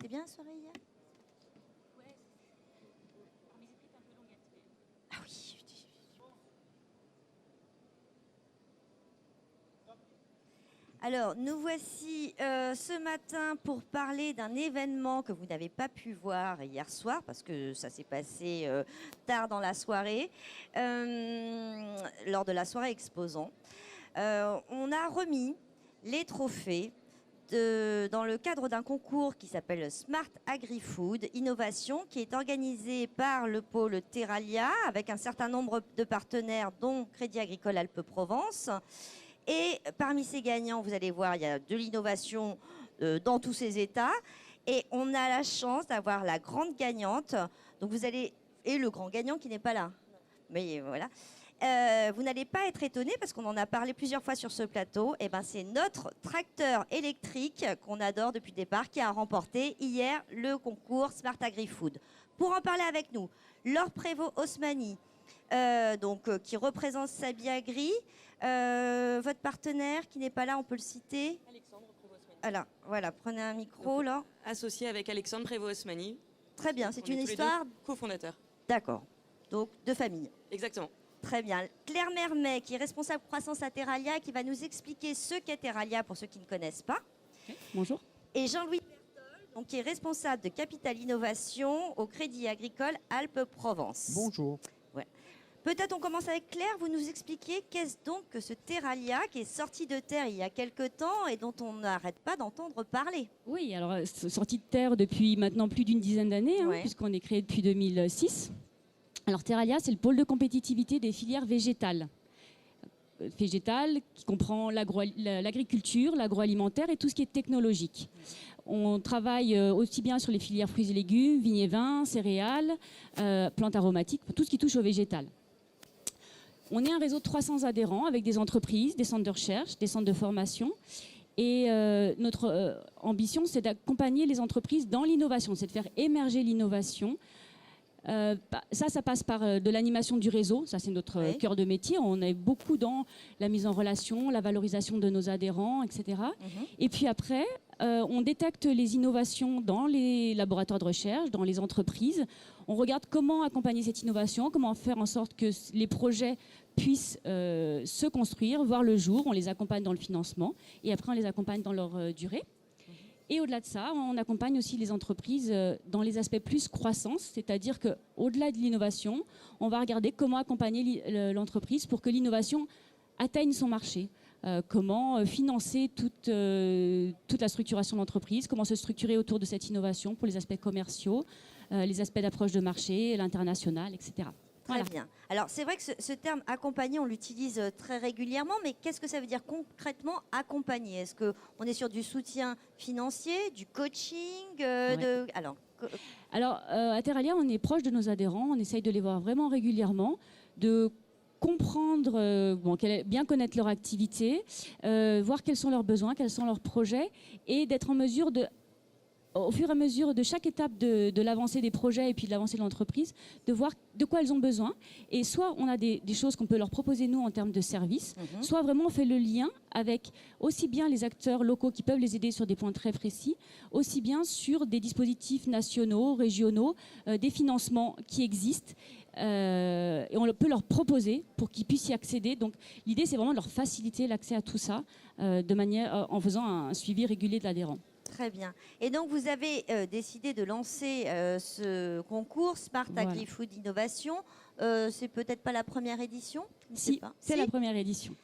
C'était bien la soirée hier? Ah oui. Alors, nous voici ce matin pour parler d'un événement que vous n'avez pas pu voir hier soir parce que ça s'est passé tard dans la soirée, lors de la soirée exposant. On a remis les trophées dans le cadre d'un concours qui s'appelle Smart Agri-Food Innovation, qui est organisé par le pôle Terralia avec un certain nombre de partenaires, dont Crédit Agricole Alpes-Provence. Et parmi ces gagnants, vous allez voir, il y a de l'innovation dans tous ces états. Et on a la chance d'avoir la grande gagnante. Donc vous allez, et le grand gagnant qui n'est pas là. Mais voilà. Vous n'allez pas être étonnés parce qu'on en a parlé plusieurs fois sur ce plateau. Et ben, c'est notre tracteur électrique qu'on adore depuis le départ qui a remporté hier le concours Smart Agri-Food. Pour en parler avec nous, Laure Prévost-Haussmanni, qui représente Sabi Agri. Votre partenaire qui n'est pas là, on peut le citer. Alexandre Prévost-Haussmanni. Alors, voilà, prenez un micro là. Associé avec Alexandre Prévost-Haussmanni. Très bien, c'est On une est tous les histoire. deux cofondateurs. D'accord, donc de famille. Exactement. Très bien. Claire Mermet, qui est responsable croissance à Terralia, qui va nous expliquer ce qu'est Terralia pour ceux qui ne connaissent pas. Bonjour. Et Jean-Louis Bertol, donc, qui est responsable de Capital Innovation au Crédit Agricole Alpes-Provence. Bonjour. Ouais. Peut-être on commence avec Claire, vous nous expliquez qu'est-ce donc que ce Terralia qui est sorti de terre il y a quelque temps et dont on n'arrête pas d'entendre parler. Oui, alors sorti de terre depuis maintenant plus d'une dizaine d'années, Ouais. puisqu'on est créé depuis 2006. Alors Terralia, c'est le pôle de compétitivité des filières végétales. Végétales qui comprend l'agriculture, l'agroalimentaire et tout ce qui est technologique. On travaille aussi bien sur les filières fruits et légumes, vignes et vins, céréales, plantes aromatiques, tout ce qui touche au végétal. On est un réseau de 300 adhérents avec des entreprises, des centres de recherche, des centres de formation. Et notre ambition, c'est d'accompagner les entreprises dans l'innovation, c'est de faire émerger l'innovation. Ça passe par de l'animation du réseau, ça c'est notre cœur de métier. On est beaucoup dans la mise en relation, la valorisation de nos adhérents, etc. Et puis après, on détecte les innovations dans les laboratoires de recherche, dans les entreprises. On regarde comment accompagner cette innovation, comment faire en sorte que les projets puissent se construire, voir le jour. On les accompagne dans le financement et après on les accompagne dans leur durée. Et au-delà de ça, on accompagne aussi les entreprises dans les aspects plus croissance, c'est-à-dire qu'au-delà de l'innovation, on va regarder comment accompagner l'entreprise pour que l'innovation atteigne son marché. Comment financer toute la structuration de l'entreprise, comment se structurer autour de cette innovation pour les aspects commerciaux, les aspects d'approche de marché, l'international, etc. Très bien. Alors, c'est vrai que ce terme accompagner, on l'utilise très régulièrement, mais qu'est-ce que ça veut dire concrètement accompagner? Est-ce qu'on est sur du soutien financier, du coaching Alors, à Terralia, on est proche de nos adhérents, on essaye de les voir vraiment régulièrement, de comprendre, bien connaître leur activité, voir quels sont leurs besoins, quels sont leurs projets, et d'être en mesure au fur et à mesure de chaque étape de l'avancée des projets et puis de l'avancée de l'entreprise, de voir de quoi elles ont besoin. Et soit on a des choses qu'on peut leur proposer, nous, en termes de services, soit vraiment on fait le lien avec aussi bien les acteurs locaux qui peuvent les aider sur des points très précis, aussi bien sur des dispositifs nationaux, régionaux, des financements qui existent. Et on peut leur proposer pour qu'ils puissent y accéder. Donc l'idée, c'est vraiment de leur faciliter l'accès à tout ça en faisant un suivi régulier de l'adhérent. Très bien. Et donc, vous avez décidé de lancer ce concours Smart Agri-Food Innovation. C'est peut-être pas la première édition? Si, c'est la première édition.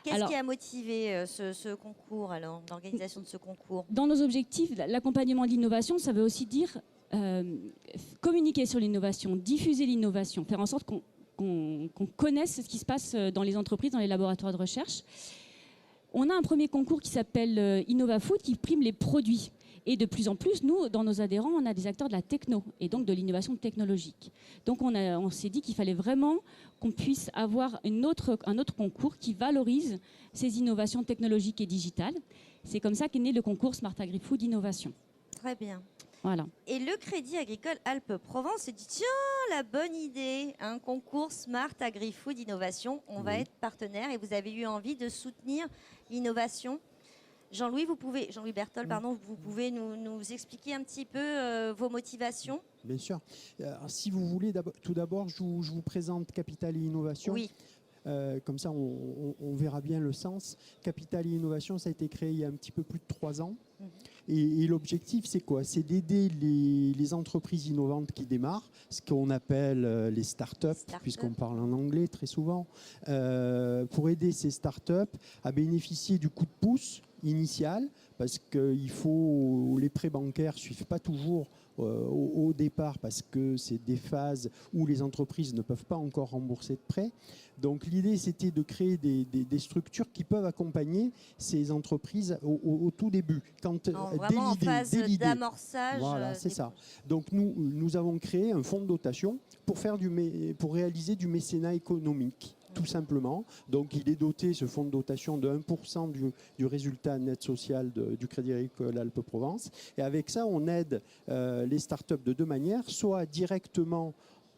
Qu'est-ce qui a motivé ce concours, alors, l'organisation de ce concours? Dans nos objectifs, l'accompagnement de l'innovation, ça veut aussi dire communiquer sur l'innovation, diffuser l'innovation, faire en sorte qu'on connaisse ce qui se passe dans les entreprises, dans les laboratoires de recherche. On a un premier concours qui s'appelle InnovaFood qui prime les produits. Et de plus en plus, nous, dans nos adhérents, on a des acteurs de la techno et donc de l'innovation technologique. Donc on s'est dit qu'il fallait vraiment qu'on puisse avoir un autre concours qui valorise ces innovations technologiques et digitales. C'est comme ça qu'est né le concours Smart Agri-Food Innovation. Très bien. Voilà. Et le Crédit Agricole Alpes-Provence s'est dit, tiens, la bonne idée, un concours Smart Agri-Food Innovation, on va être partenaire et vous avez eu envie de soutenir l'innovation. Jean-Louis Berthold, pardon, vous pouvez nous expliquer un petit peu vos motivations? Bien sûr. Si vous voulez, tout d'abord, je vous présente Capital et Innovation. Oui. Comme ça, on verra bien le sens. Capital et Innovation, ça a été créé il y a un petit peu plus de 3 ans. Et l'objectif, c'est quoi? C'est d'aider les entreprises innovantes qui démarrent, ce qu'on appelle les startups, puisqu'on parle en anglais très souvent, pour aider ces startups à bénéficier du coup de pouce initial, parce que les prêts bancaires ne suivent pas toujours au départ, parce que c'est des phases où les entreprises ne peuvent pas encore rembourser de prêts. Donc l'idée, c'était de créer des structures qui peuvent accompagner ces entreprises au tout début. Vraiment en phase d'amorçage. Voilà, c'est ça. Donc nous avons créé un fonds de dotation pour réaliser du mécénat économique, tout simplement. Donc il est doté, ce fonds de dotation, de 1% du résultat net social du Crédit Agricole Alpes-Provence. Et avec ça, on aide les startups de 2 manières, soit directement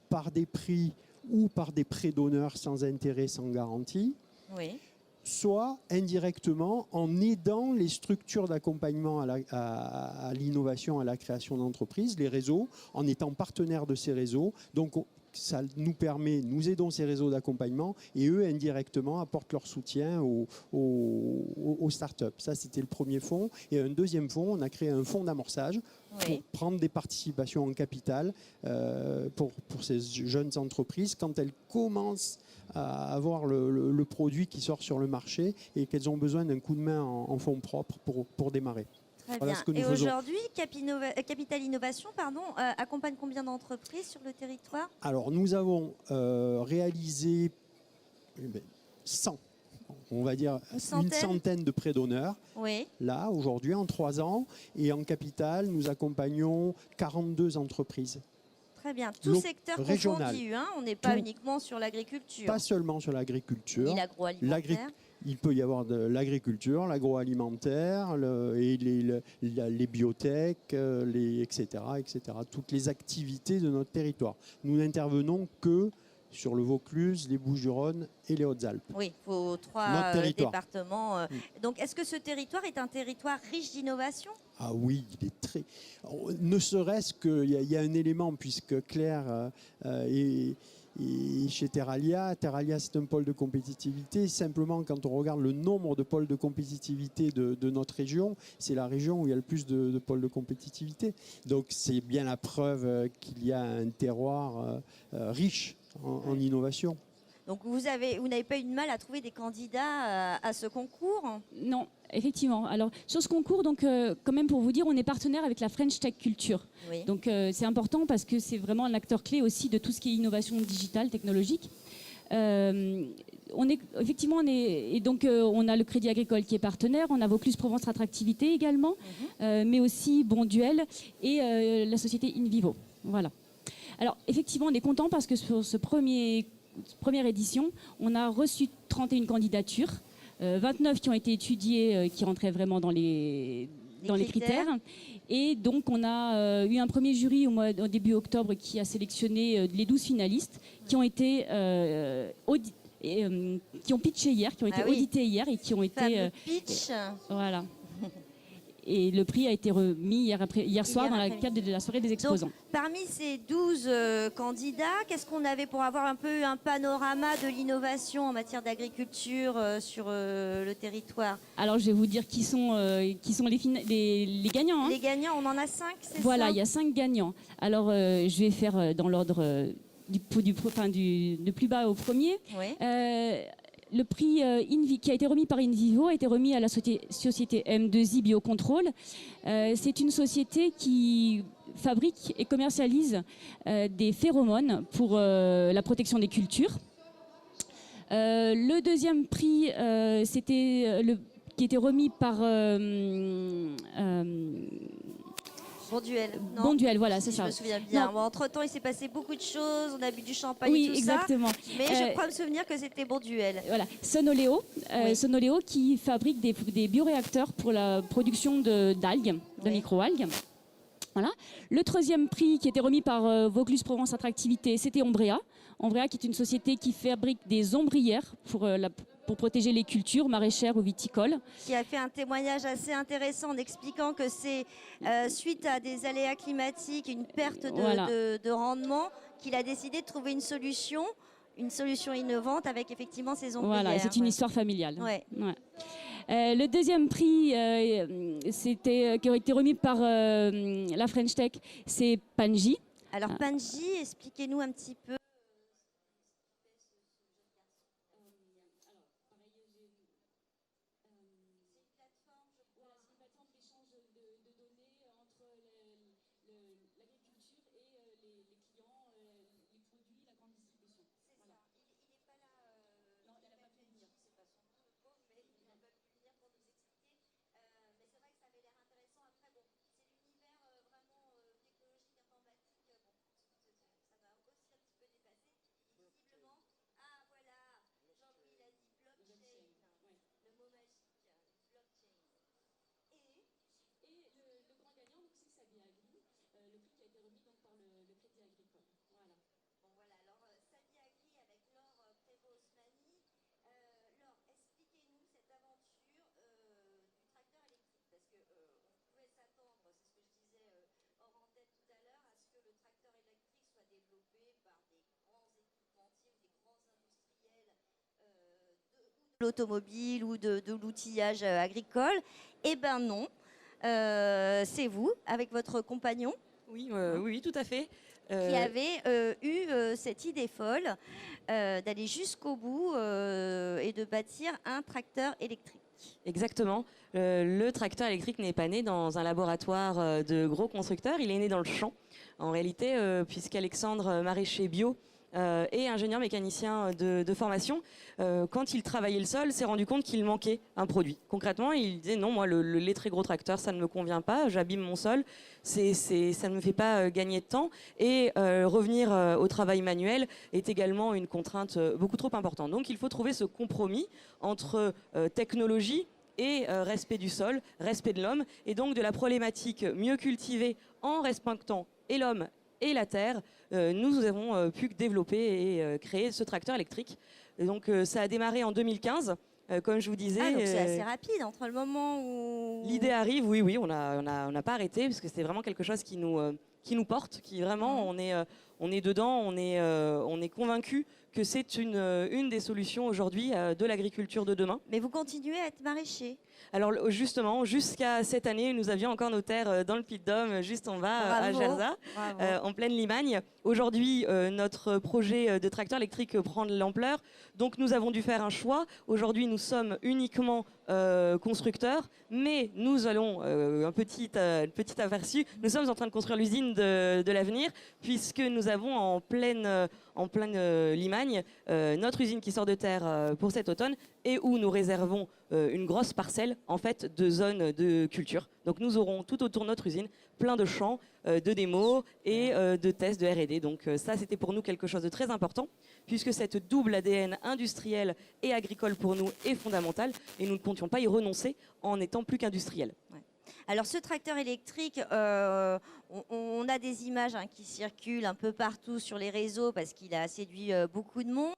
par des prix ou par des prêts d'honneur sans intérêt, sans garantie, oui, soit indirectement en aidant les structures d'accompagnement à l'innovation, à la création d'entreprises, les réseaux, en étant partenaire de ces réseaux. Donc ça nous aidons ces réseaux d'accompagnement et eux, indirectement, apportent leur soutien aux startups. Ça, c'était le premier fonds. Et un deuxième fonds, on a créé un fonds d'amorçage pour prendre des participations en capital pour ces jeunes entreprises quand elles commencent à avoir le produit qui sort sur le marché et qu'elles ont besoin d'un coup de main en fonds propres pour démarrer. Très voilà bien. Et aujourd'hui, Capital Innovation accompagne combien d'entreprises sur le territoire? Alors, nous avons réalisé 100, on va dire une centaine de prêts d'honneur, là, aujourd'hui, en 3 ans. Et en capital, nous accompagnons 42 entreprises. Très bien. Tout secteur confondu, hein, on n'est pas uniquement sur l'agriculture. Pas seulement sur l'agriculture. Ni l'agroalimentaire. Il peut y avoir de l'agriculture, l'agroalimentaire, et les biotech, etc., etc. Toutes les activités de notre territoire. Nous n'intervenons que sur le Vaucluse, les Bouches-du-Rhône et les Hautes-Alpes. Oui, vos 3 départements. Donc, est-ce que ce territoire est un territoire riche d'innovation? Ah oui, il est très... Ne serait-ce qu'il y a un élément, puisque Claire est chez Terralia, c'est un pôle de compétitivité. Simplement, quand on regarde le nombre de pôles de compétitivité de notre région, c'est la région où il y a le plus de pôles de compétitivité. Donc, c'est bien la preuve qu'il y a un terroir riche en innovation. Donc vous n'avez pas eu de mal à trouver des candidats à ce concours? Non, effectivement. Alors sur ce concours, donc quand même pour vous dire, on est partenaire avec la French Tech Culture. Oui. Donc c'est important parce que c'est vraiment un acteur clé aussi de tout ce qui est innovation digitale, technologique. On a le Crédit Agricole qui est partenaire, on a Vaucluse Provence Attractivité également, mais aussi Bonduel et la société InVivo. Voilà. Alors effectivement, on est content parce que sur ce première édition, on a reçu 31 candidatures, 29 qui ont été étudiées, qui rentraient vraiment dans les critères. Et donc, on a eu un premier jury au début octobre qui a sélectionné les 12 finalistes qui ont été qui ont pitché hier, qui ont été audités hier et qui ont été... pitch. Voilà. Et le prix a été remis hier soir dans le cadre de la soirée des exposants. Donc, parmi ces 12 candidats, qu'est-ce qu'on avait pour avoir un peu un panorama de l'innovation en matière d'agriculture sur le territoire? Alors, je vais vous dire qui sont les gagnants. Hein. Les gagnants, on en a 5, c'est ça? Voilà, il y a 5 gagnants. Alors, je vais faire dans l'ordre du plus bas au premier. Oui. Le prix qui a été remis par InVivo a été remis à la société M2I Biocontrôle. C'est une société qui fabrique et commercialise des phéromones pour la protection des cultures. Le deuxième prix, qui était remis par... Bonduel, non? Bonduel, voilà, c'est si ça. Je me souviens bien. Bon, entre-temps, il s'est passé beaucoup de choses. On a bu du champagne oui, et tout exactement. ça. Mais je crois me souvenir que c'était Bonduel. Voilà, Sonoléo, Sonoléo qui fabrique des bioréacteurs pour la production d'algues, de micro-algues. Voilà. Le troisième prix qui était remis par Vaucluse Provence Attractivité, c'était Ombrea. Ombrea qui est une société qui fabrique des ombrières pour pour protéger les cultures maraîchères ou viticoles. Qui a fait un témoignage assez intéressant en expliquant que c'est suite à des aléas climatiques, une perte de rendement, qu'il a décidé de trouver une solution innovante avec effectivement ces ombrières. Voilà, c'est une histoire familiale. Ouais. Ouais. Le deuxième prix qui a été remis par la French Tech, c'est Panji. Alors Panji, expliquez-nous un petit peu. L'automobile ou de l'outillage agricole. Eh ben non, c'est vous, avec votre compagnon, Oui, oui, tout à fait. qui avez eu cette idée folle d'aller jusqu'au bout et de bâtir un tracteur électrique. Exactement. Le tracteur électrique n'est pas né dans un laboratoire de gros constructeurs, il est né dans le champ. En réalité, puisqu'Alexandre, maraîcher bio, et ingénieur mécanicien de formation, quand il travaillait le sol, s'est rendu compte qu'il manquait un produit. Concrètement, il disait non, moi les très gros tracteurs, ça ne me convient pas, j'abîme mon sol, ça ne me fait pas gagner de temps. Et revenir au travail manuel est également une contrainte beaucoup trop importante. Donc il faut trouver ce compromis entre technologie et respect du sol, respect de l'homme, et donc de la problématique mieux cultivée en respectant et l'homme et la terre. Nous avons pu développer et créer ce tracteur électrique. Et donc ça a démarré en 2015, comme je vous disais. Donc c'est assez rapide entre le moment où... L'idée arrive, oui, on n'a pas arrêté, parce que c'est vraiment quelque chose qui nous porte, qui vraiment, on est dedans, on est convaincu que c'est une des solutions aujourd'hui de l'agriculture de demain. Mais vous continuez à être maraîcher. Alors justement, jusqu'à cette année, nous avions encore nos terres dans le Puy-de-Dôme, juste en bas à Gerza, en pleine Limagne. Aujourd'hui, notre projet de tracteur électrique prend de l'ampleur, donc nous avons dû faire un choix. Aujourd'hui, nous sommes uniquement constructeurs, mais nous allons, un petit aperçu, nous sommes en train de construire l'usine de l'avenir, puisque nous avons en pleine Limagne notre usine qui sort de terre pour cet automne, et où nous réservons une grosse parcelle en fait de zones de culture. Donc nous aurons tout autour de notre usine plein de champs de démos et de tests de R&D. Donc ça, c'était pour nous quelque chose de très important, puisque cette double ADN industriel et agricole pour nous est fondamentale, et nous ne comptions pas y renoncer en n'étant plus qu'industriels. Ouais. Alors ce tracteur électrique, on a des images qui circulent un peu partout sur les réseaux parce qu'il a séduit beaucoup de monde.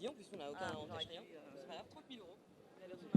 dit, en plus on n'a aucun, Ah, on j'aurais cache rien. dû, C'est pas grave, 30 000 euros. La version